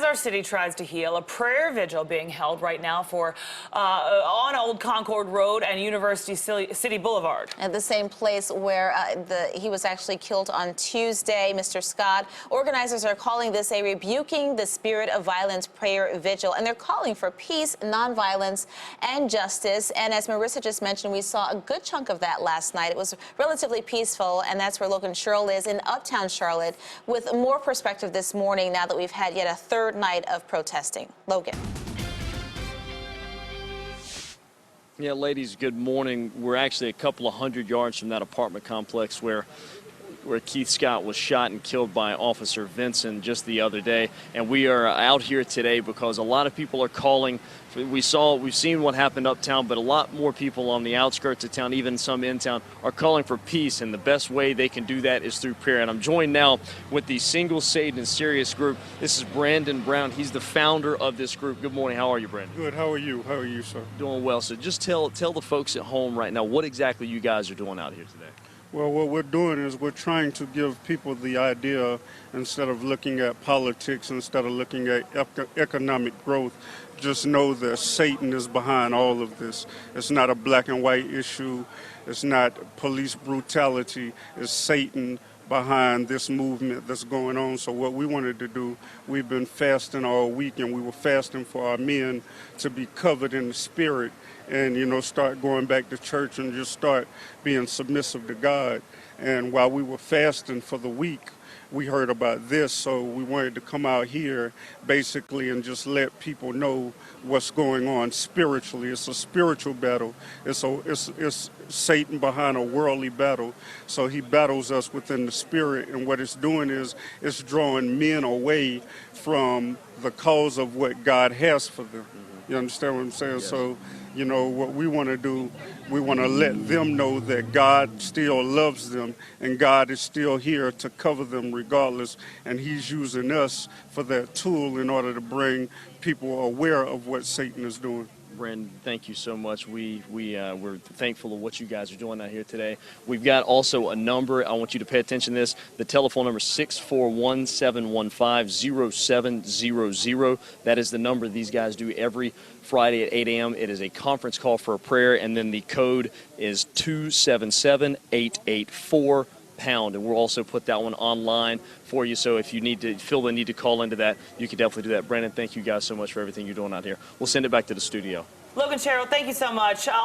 As our city tries to heal, a prayer vigil being held right now for on Old Concord Road and University City Boulevard. At the same place where he was actually killed on Tuesday, Mr. Scott. Organizers are calling this a Rebuking the Spirit of Violence prayer vigil, and they're calling for peace, nonviolence, and justice. And as Marissa just mentioned, we saw a good chunk of that last night. It was relatively peaceful, and that's where Logan Sherrill is in Uptown Charlotte with more perspective this morning now that we've had yet a third night of protesting. Logan. Yeah, ladies, good morning. We're actually a couple of hundred yards from that apartment complex where Keith Scott was shot and killed by Officer Vincent just the other day. And we are out here today because a lot of people are calling. We've seen what happened uptown, but a lot more people on the outskirts of town, even some in town, are calling for peace. And the best way they can do that is through prayer. And I'm joined now with the Single, Satan, and Serious group. This is Brandon Brown. He's the founder of this group. Good morning. How are you, Brandon? Good. How are you? How are you, sir? Doing well. So just tell the folks at home right now what exactly you guys are doing out here today. Well, what we're doing is we're trying to give people the idea, instead of looking at politics, instead of looking at economic growth, just know that Satan is behind all of this. It's not a black and white issue. It's not police brutality. It's Satan behind this movement that's going on. So what we wanted to do, we've been fasting all week, and we were fasting for our men to be covered in the spirit and, you know, start going back to church and just start being submissive to God. And while we were fasting for the week, we heard about this, so we wanted to come out here basically and just let people know what's going on spiritually. It's a spiritual battle. It's Satan behind a worldly battle. So he battles us within the spirit, and what it's doing is it's drawing men away from the cause of what God has for them. You understand what I'm saying? Yes. So, you know, what we want to do, we want to let them know that God still loves them and God is still here to cover them regardless. And he's using us for that tool in order to bring people aware of what Satan is doing. Brandon, thank you so much. We're thankful of what you guys are doing out here today. We've got also a number. I want you to pay attention to this. The telephone number is 641-715-0700. That is the number these guys do every Friday at 8 a.m. It is a conference call for a prayer, and then the code is 277-884. And we'll also put that one online for you. So if you feel the need to call into that, you can definitely do that. Brandon, thank you guys so much for everything you're doing out here. We'll send it back to the studio. Logan Sherrill, thank you so much.